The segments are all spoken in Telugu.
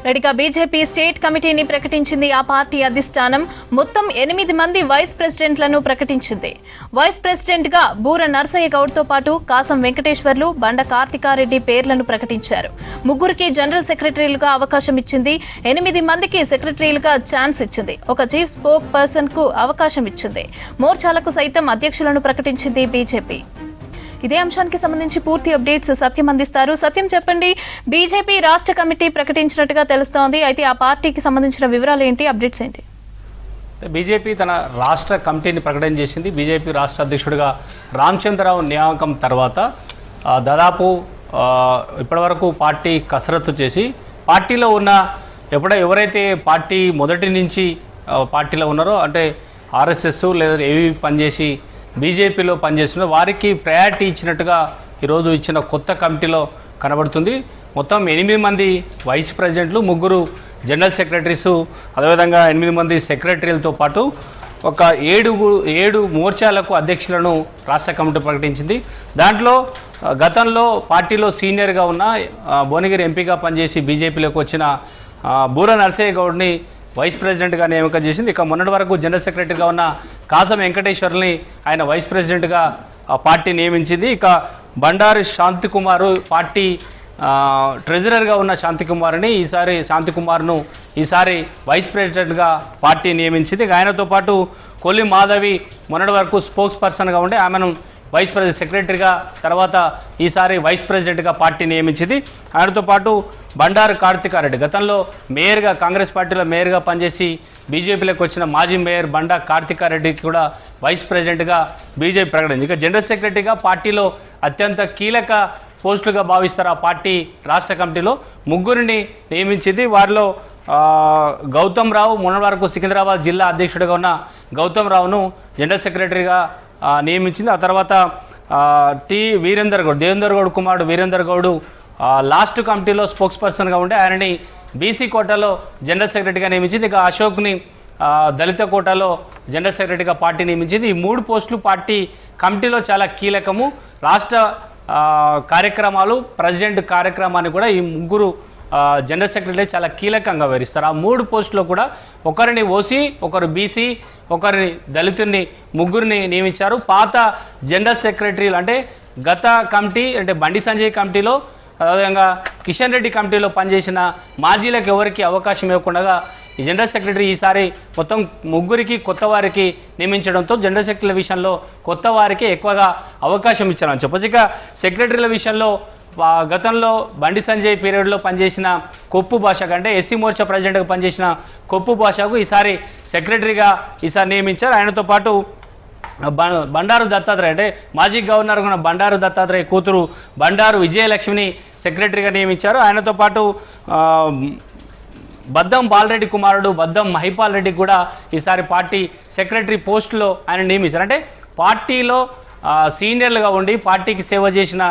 రెడ్డిగా బీజేపీ స్టేట్ కమిటీని ప్రకటించింది. ఆ పార్టీ అధిష్టానం మొత్తం 8 మంది వైస్ ప్రెసిడెంట్లను ప్రకటించింది. వైస్ ప్రెసిడెంట్ గా బూర నర్సయ్య గౌడ్తో పాటు కాసం వెంకటేశ్వర్లు, బండ కార్తికారెడ్డి పేర్లను ప్రకటించారు. 3 జనరల్ సెక్రటరీలుగా అవకాశం ఇచ్చింది. 8 మందికి సెక్రటరీలుగా ఛాన్స్ ఇచ్చింది. ఒక చీఫ్ స్పోక్ పర్సన్ కు అవకాశం ఇచ్చింది. మోర్చాలకు సైతం అధ్యక్షులను ప్రకటించింది బీజేపీ. ఇదే అంశానికి సంబంధించి పూర్తి అప్డేట్స్ సత్యం అందిస్తారు. సత్యం, చెప్పండి. బీజేపీ రాష్ట్ర కమిటీ ప్రకటించినట్టుగా తెలుస్తోంది. అయితే ఆ పార్టీకి సంబంధించిన వివరాలు ఏంటి, అప్డేట్స్ ఏంటి? బీజేపీ తన రాష్ట్ర కమిటీని ప్రకటన చేసింది. బీజేపీ రాష్ట్ర అధ్యక్షుడిగా రామచంద్రరావు నియామకం తర్వాత దాదాపు ఇప్పటివరకు పార్టీ కసరత్తు చేసి పార్టీలో ఉన్న ఎవరైతే పార్టీ మొదటి నుంచి పార్టీలో ఉన్నారో, అంటే ఆర్ఎస్ఎస్ లేదా ఏవి పనిచేసి బీజేపీలో పనిచేస్తుందో వారికి ప్రయారిటీ ఇచ్చినట్టుగా ఈరోజు ఇచ్చిన కొత్త కమిటీలో కనబడుతుంది. మొత్తం 8 మంది వైస్ ప్రెసిడెంట్లు, 3 జనరల్ సెక్రటరీసు, అదేవిధంగా 8 మంది సెక్రటరీలతో పాటు ఒక 7 మోర్చాలకు అధ్యక్షులను రాష్ట్ర కమిటీ ప్రకటించింది. దాంట్లో గతంలో పార్టీలో సీనియర్గా ఉన్న భువనగిరి ఎంపీగా పనిచేసి బీజేపీలోకి వచ్చిన బూర నర్సయ్య గౌడ్ని వైస్ ప్రెసిడెంట్గా నియామకం చేసింది. ఇక మొన్నటి వరకు జనరల్ సెక్రటరీగా ఉన్న కాసం వెంకటేశ్వర్ని ఆయన వైస్ ప్రెసిడెంట్గా పార్టీ నియమించింది. ఇక బండారు శాంతికుమారు పార్టీ ట్రెజరర్గా ఉన్న శాంతికుమార్ని ఈసారి వైస్ ప్రెసిడెంట్గా పార్టీ నియమించింది. ఆయనతో పాటు కొల్లి మాధవి మొన్నటి వరకు స్పోక్స్ పర్సన్గా ఉండే ఆమెను వైస్ ప్రెసిడెంట్ సెక్రటరీగా, తర్వాత ఈసారి వైస్ ప్రెసిడెంట్గా పార్టీ నియమించింది. ఆయనతో పాటు బండారు కార్తికారెడ్డి గతంలో మేయర్గా, కాంగ్రెస్ పార్టీలో మేయర్గా పనిచేసి బీజేపీలోకి వచ్చిన మాజీ మేయర్ బండా కార్తికారెడ్డికి కూడా వైస్ ప్రెసిడెంట్గా బీజేపీ ప్రకటించింది. ఇక జనరల్ సెక్రటరీగా పార్టీలో అత్యంత కీలక పోస్టులుగా భావిస్తారు ఆ పార్టీ రాష్ట్ర కమిటీలో 3 నియమించింది. వారిలో గౌతమ్ రావు మొన్నటి వరకు సికింద్రాబాద్ జిల్లా అధ్యక్షుడిగా ఉన్న గౌతమ్ రావును జనరల్ సెక్రటరీగా నియమించింది. ఆ తర్వాత వీరేందర్ గౌడ్, దేవేందర్ గౌడ్ కుమారుడు వీరేందర్ గౌడ్ లాస్ట్ కమిటీలో స్పోక్స్ పర్సన్గా ఉంటే ఆయనని బీసీ కోటాలో జనరల్ సెక్రటరీగా నియమించింది. ఇక అశోక్ని దళిత కోటాలో జనరల్ సెక్రటరీగా పార్టీ నియమించింది. ఈ 3 పోస్టులు పార్టీ కమిటీలో చాలా కీలకము. రాష్ట్ర కార్యక్రమాలు, ప్రెసిడెంట్ కార్యక్రమాన్ని కూడా ఈ 3 జనరల్ సెక్రటరీ చాలా కీలకంగా వివరిస్తారు. ఆ 3 పోస్టులో కూడా ఒకరిని ఓసీ, ఒకరు బీసీ, ఒకరిని దళితుడిని 3 నియమించారు. పాత జనరల్ సెక్రటరీలు అంటే గత కమిటీ అంటే బండి సంజయ్ కమిటీలో, అదేవిధంగా కిషన్ రెడ్డి కమిటీలో పనిచేసిన మాజీలకు ఎవరికి అవకాశం ఇవ్వకుండా ఈ జనరల్ సెక్రటరీ ఈసారి మొత్తం 3 కొత్త వారికి నియమించడంతో జనరల్ సెక్రటరీల విషయంలో కొత్త వారికి ఎక్కువగా అవకాశం ఇచ్చారని చెప్పొచ్చు. ఇక సెక్రటరీల విషయంలో గతంలో బండి సంజయ్ పీరియడ్లో పనిచేసిన కొప్పు భాషకు, అంటే ఎస్సీ మోర్చా ప్రెసిడెంట్గా పనిచేసిన కొప్పు భాషకు ఈసారి సెక్రటరీగా నియమించారు. ఆయనతో పాటు బండారు దత్తాత్రేయ, అంటే మాజీ గవర్నర్ ఉన్న బండారు దత్తాత్రేయ కూతురు బండారు విజయలక్ష్మిని సెక్రటరీగా నియమించారు. ఆయనతో పాటు బద్దం బాలరెడ్డి కుమారుడు బద్దం మహిపాల్ రెడ్డి కూడా ఈసారి పార్టీ సెక్రటరీ పోస్టులో ఆయన నియమించారు. అంటే పార్టీలో సీనియర్లుగా ఉండి పార్టీకి సేవ చేసిన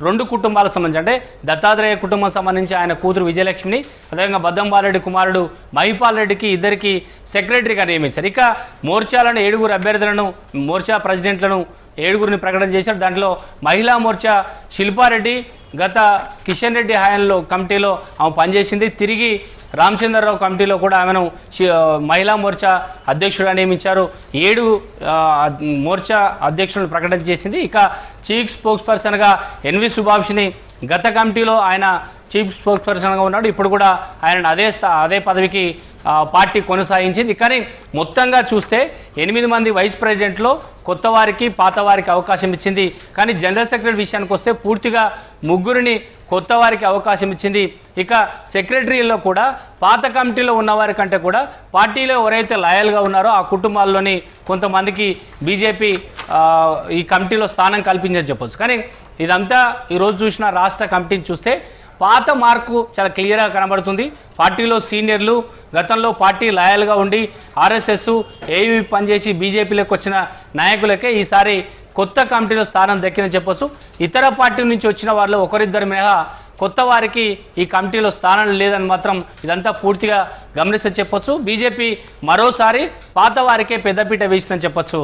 2 కుటుంబాలకు సంబంధించి, అంటే దత్తాత్రేయ కుటుంబం సంబంధించి ఆయన కూతురు విజయలక్ష్మిని, అదేవిధంగా బద్దం బాలరెడ్డి కుమారుడు మహిపాల్ రెడ్డికి ఇద్దరికి సెక్రటరీగా నియమించారు. ఇక మోర్చాలను 7 అభ్యర్థులను, మోర్చా ప్రెసిడెంట్లను 7 ప్రకటన చేశారు. దాంట్లో మహిళా మోర్చా శిల్పారెడ్డి గత కిషన్ రెడ్డి హయాంలో కమిటీలో ఆమె పనిచేసింది. తిరిగి రామచంద్రరావు కమిటీలో కూడా ఆమెను మహిళా మోర్చా అధ్యక్షుడిగా నియమించారు. 7 మోర్చా అధ్యక్షులను ప్రకటన చేసింది. ఇక చీఫ్ స్పోక్స్ పర్సన్గా ఎన్వి సుభాష్ని గత కమిటీలో ఆయన చీఫ్ స్పోక్స్ పర్సన్గా ఉన్నాడు. ఇప్పుడు కూడా ఆయన అదే పదవికి పార్టీ కొనసాగించింది. కానీ మొత్తంగా చూస్తే 8 మంది వైస్ ప్రెసిడెంట్లో కొత్త వారికి, పాత వారికి అవకాశం ఇచ్చింది. కానీ జనరల్ సెక్రటరీ విషయానికి వస్తే పూర్తిగా 3 కొత్త వారికి అవకాశం ఇచ్చింది. ఇక సెక్రటరీలో కూడా పాత కమిటీలో ఉన్నవారి కంటే కూడా పార్టీలో ఎవరైతే లాయల్గా ఉన్నారో ఆ కుటుంబాల్లోని కొంతమందికి బీజేపీ ఈ కమిటీలో స్థానం కల్పించని చెప్పొచ్చు. కానీ ఇదంతా ఈరోజు చూసిన రాష్ట్ర కమిటీని చూస్తే పాత మార్కు చాలా క్లియర్గా కనబడుతుంది. పార్టీలో సీనియర్లు, గతంలో పార్టీ లాయల్గా ఉండి ఆర్ఎస్ఎస్, ఏవి పనిచేసి బీజేపీలోకి వచ్చిన నాయకులకే ఈసారి కొత్త కమిటీలో స్థానం దక్కిందని చెప్పొచ్చు. ఇతర పార్టీ నుంచి వచ్చిన వాళ్ళు 1-2 మినహా కొత్త వారికి ఈ కమిటీలో స్థానం లేదని మాత్రం ఇదంతా పూర్తిగా గమనిస్తే చెప్పొచ్చు. బీజేపీ మరోసారి పాత వారికే పెద్దపీట వేసిందని చెప్పొచ్చు.